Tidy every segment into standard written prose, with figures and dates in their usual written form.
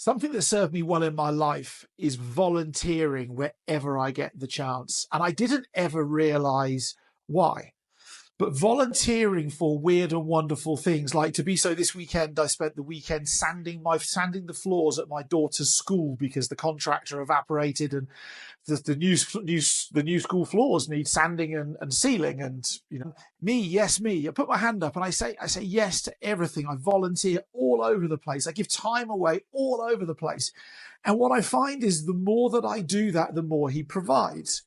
Something that served me well in my life is volunteering wherever I get the chance. And I didn't ever realize why. But volunteering for weird and wonderful things, like Thabiso, this weekend, I spent the weekend sanding the floors at my daughter's school because the contractor evaporated and the new school floors need sanding and sealing. And me, I put my hand up and I say yes to everything. I volunteer all over the place. I give time away all over the place. And what I find is the more that I do that, the more he provides.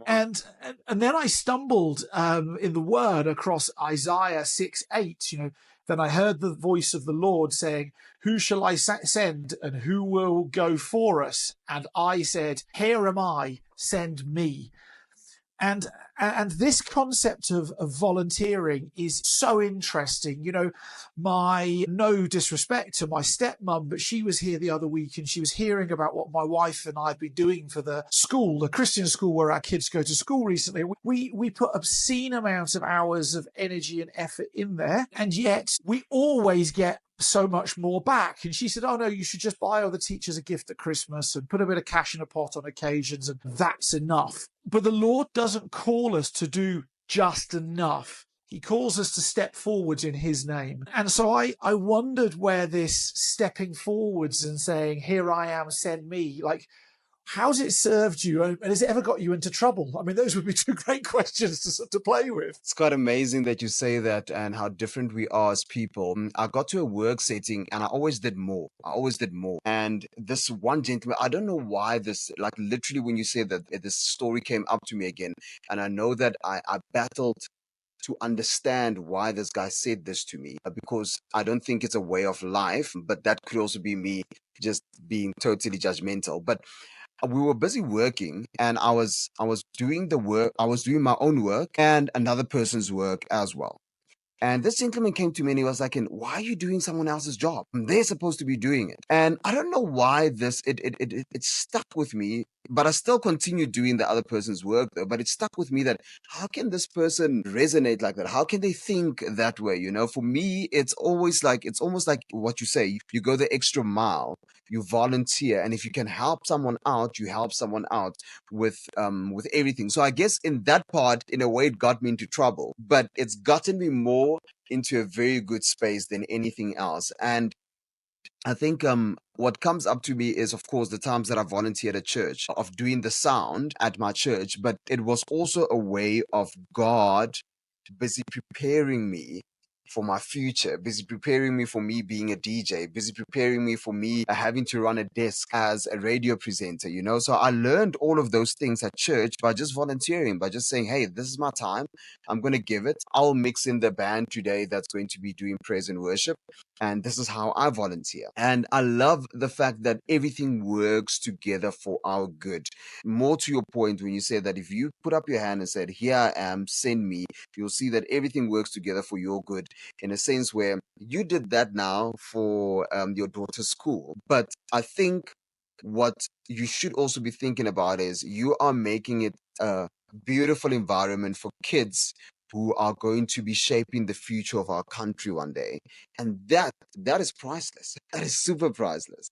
And then I stumbled in the word across Isaiah 6:8. Then I heard the voice of the Lord saying, "Who shall I send, and who will go for us?" And I said, "Here am I, send me." And this concept of volunteering is so interesting. No disrespect to my stepmom, but she was here the other week and she was hearing about what my wife and I have been doing for the Christian school where our kids go to school recently. We put obscene amounts of hours of energy and effort in there, and yet we always get so much more back. And she said, "Oh no, you should just buy all the teachers a gift at Christmas and put a bit of cash in a pot on occasions, and that's enough." But the Lord doesn't call us to do just enough. He calls us to step forwards in his name. And so I wondered where this stepping forwards and saying, "Here I am, send me," how's it served you? And has it ever got you into trouble? I mean, those would be two great questions to play with. It's quite amazing that you say that and how different we are as people. I got to a work setting and I always did more. And this one gentleman, I don't know why literally when you say that, this story came up to me again. And I know that I battled to understand why this guy said this to me, because I don't think it's a way of life, but that could also be me just being totally judgmental. But we were busy working and I was doing the work. I was doing my own work and another person's work as well. And this gentleman came to me and he was like, "Why are you doing someone else's job? They're supposed to be doing it." And I don't know why it stuck with me, but I still continued doing the other person's work though. But it stuck with me that how can this person resonate like that? How can they think that way? For me, it's almost like what you say, you go the extra mile, you volunteer. And if you can help someone out, you help someone out with everything. So I guess in that part, in a way, it got me into trouble, but it's gotten me more into a very good space than anything else. And I think what comes up to me is, of course, the times that I volunteered at church, of doing the sound at my church, but it was also a way of God busy preparing me for my future, busy preparing me for me being a DJ, busy preparing me for me having to run a desk as a radio presenter, So I learned all of those things at church by just volunteering, by just saying, "Hey, this is my time. I'm going to give it. I'll mix in the band today that's going to be doing praise and worship. And this is how I volunteer." And I love the fact that everything works together for our good. More to your point, when you say that if you put up your hand and said, "Here I am, send me," you'll see that everything works together for your good, in a sense where you did that now for your daughter's school. But I think what you should also be thinking about is you are making it a beautiful environment for kids who are going to be shaping the future of our country one day. And that is priceless. That is super priceless.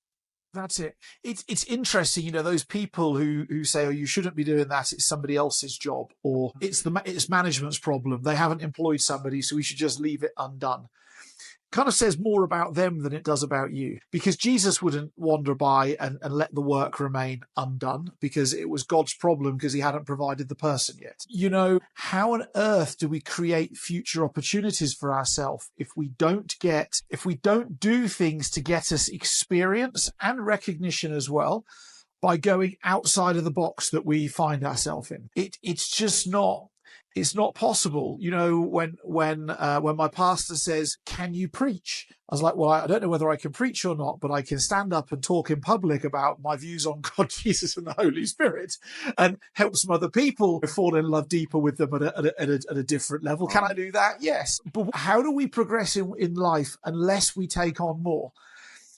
That's it. It's interesting, those people who say, "Oh, you shouldn't be doing that. It's somebody else's job," or it's management's problem. They haven't employed somebody, so we should just leave it undone. Kind of says more about them than it does about you, because Jesus wouldn't wander by and let the work remain undone because it was God's problem because he hadn't provided the person yet. How on earth do we create future opportunities for ourselves if we don't do things to get us experience and recognition as well by going outside of the box that we find ourselves in? It's just not. It's not possible. When my pastor says, "Can you preach?" I was like, "Well, I don't know whether I can preach or not, but I can stand up and talk in public about my views on God, Jesus, and the Holy Spirit, and help some other people fall in love deeper with them at a different level." Can I do that? Yes. But how do we progress in life unless we take on more?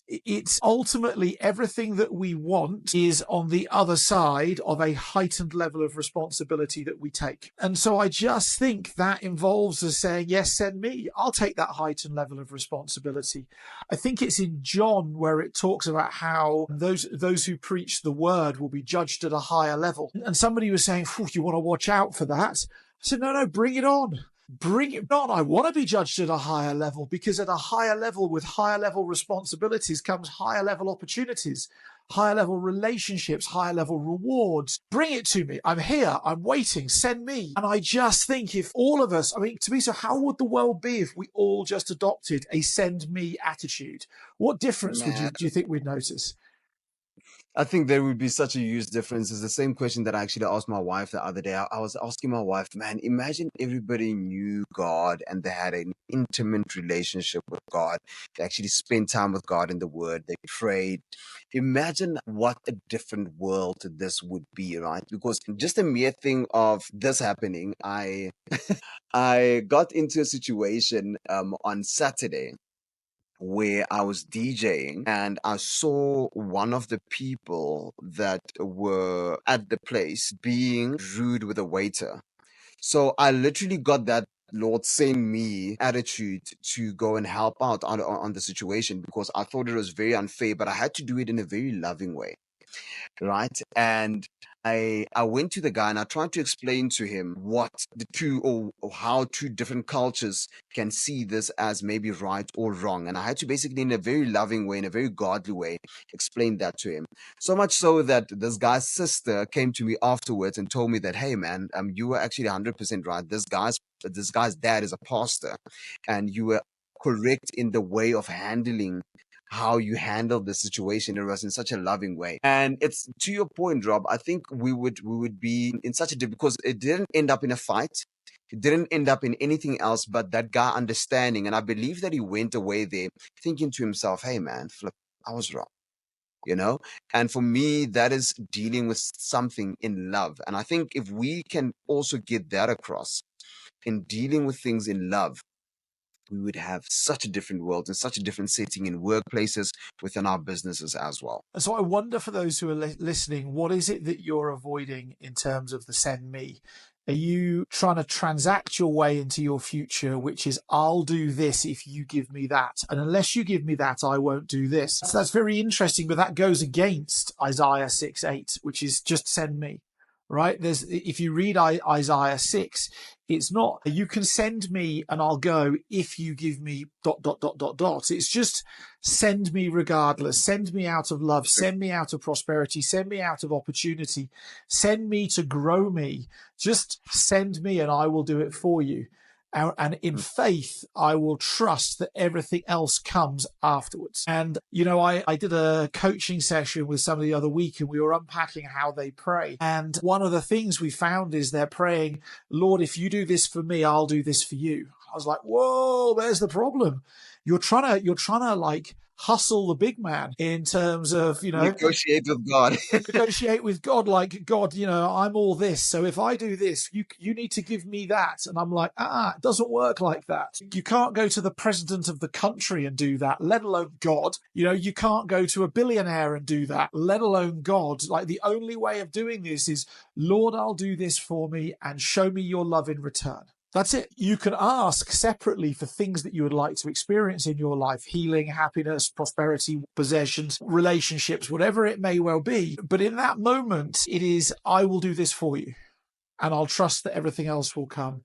it's ultimately everything that we want is on the other side of a heightened level of responsibility that we take. And so I just think that involves us saying, yes, send me. I'll take that heightened level of responsibility. I think it's in John where it talks about how those who preach the word will be judged at a higher level. And somebody was saying, you want to watch out for that. I said, no, bring it on. Bring it on. I want to be judged at a higher level, because at a higher level with higher level responsibilities comes higher level opportunities, higher level relationships, higher level rewards. Bring it to me. I'm here. I'm waiting. Send me. And I just think if all of us, Thabiso, how would the world be if we all just adopted a send me attitude? What difference do you think we'd notice? I think there would be such a huge difference. It's the same question that I actually asked my wife the other day. I was asking my wife, man, imagine everybody knew God and they had an intimate relationship with God. They actually spent time with God in the Word. They prayed. Imagine what a different world this would be, right? Because just a mere thing of this happening, I I got into a situation on Saturday where I was DJing and I saw one of the people that were at the place being rude with a waiter. So I literally got that Lord send me attitude to go and help out on the situation, because I thought it was very unfair, but I had to do it in a very loving way, right? And I went to the guy and I tried to explain to him what the two, or how two different cultures can see this as maybe right or wrong. And I had to basically, in a very loving way, in a very godly way, explain that to him. So much so that this guy's sister came to me afterwards and told me that, hey man, you were actually 100% right. This guy's dad is a pastor, and you were correct in the way of handling how you handled the situation. It was in such a loving way. And it's to your point, Rob. I think we would be in such a because it didn't end up in a fight. It didn't end up in anything else but that guy understanding. And I believe that he went away there thinking to himself, hey man, flip, I was wrong. You know? And for me, that is dealing with something in love. And I think if we can also get that across in dealing with things in love, we would have such a different world and such a different setting in workplaces, within our businesses as well. And so I wonder, for those who are listening, what is it that you're avoiding in terms of the send me? Are you trying to transact your way into your future, which is, I'll do this if you give me that, and unless you give me that, I won't do this? So that's very interesting, but that goes against Isaiah 6:8, which is just send me. Right? If you read Isaiah 6, it's not, you can send me and I'll go if you give me ... It's just send me regardless. Send me out of love. Send me out of prosperity. Send me out of opportunity. Send me to grow me. Just send me and I will do it for you. And in faith, I will trust that everything else comes afterwards. And, I did a coaching session with somebody the other week, and we were unpacking how they pray. And one of the things we found is they're praying, Lord, if you do this for me, I'll do this for you. I was like, whoa, there's the problem. You're trying to like hustle the big man in terms of, Negotiate with God. negotiate with God, like, God, I'm all this. So if I do this, you need to give me that. And I'm like, it doesn't work like that. You can't go to the president of the country and do that, let alone God. You can't go to a billionaire and do that, let alone God. Like, the only way of doing this is, Lord, I'll do this for me and show me your love in return. That's it. You can ask separately for things that you would like to experience in your life: healing, happiness, prosperity, possessions, relationships, whatever it may well be. But in that moment, it is, I will do this for you, and I'll trust that everything else will come.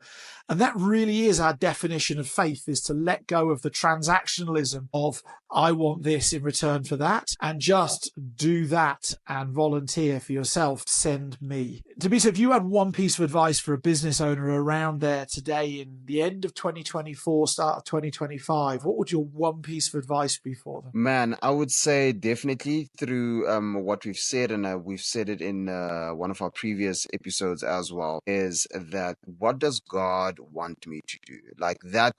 And that really is our definition of faith, is to let go of the transactionalism of, I want this in return for that, and just do that and volunteer for yourself. Send me. Thabiso, if you had one piece of advice for a business owner around there today in the end of 2024, start of 2025, what would your one piece of advice be for them? Man, I would say definitely through what we've said, and we've said it in one of our previous episodes as well, is that what does God want me to do? Like that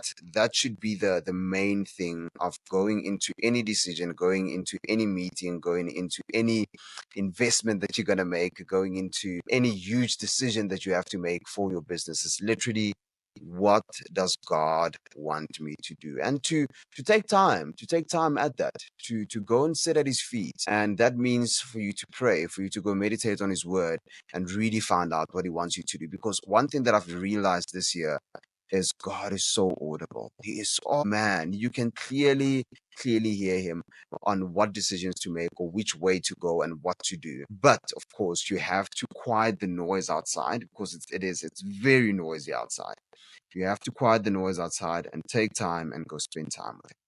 should be the main thing of going into any decision, going into any meeting, going into any investment that you're going to make, going into any huge decision that you have to make for your business. Is literally, what does God want me to do? And to take time, at that, to go and sit at his feet. And that means for you to pray, for you to go meditate on his word and really find out what he wants you to do. Because one thing that I've realized this year is God is so audible. He is so, man, you can clearly hear him on what decisions to make or which way to go and what to do. But of course, you have to quiet the noise outside, because it's very noisy outside. You have to quiet the noise outside and take time and go spend time with him.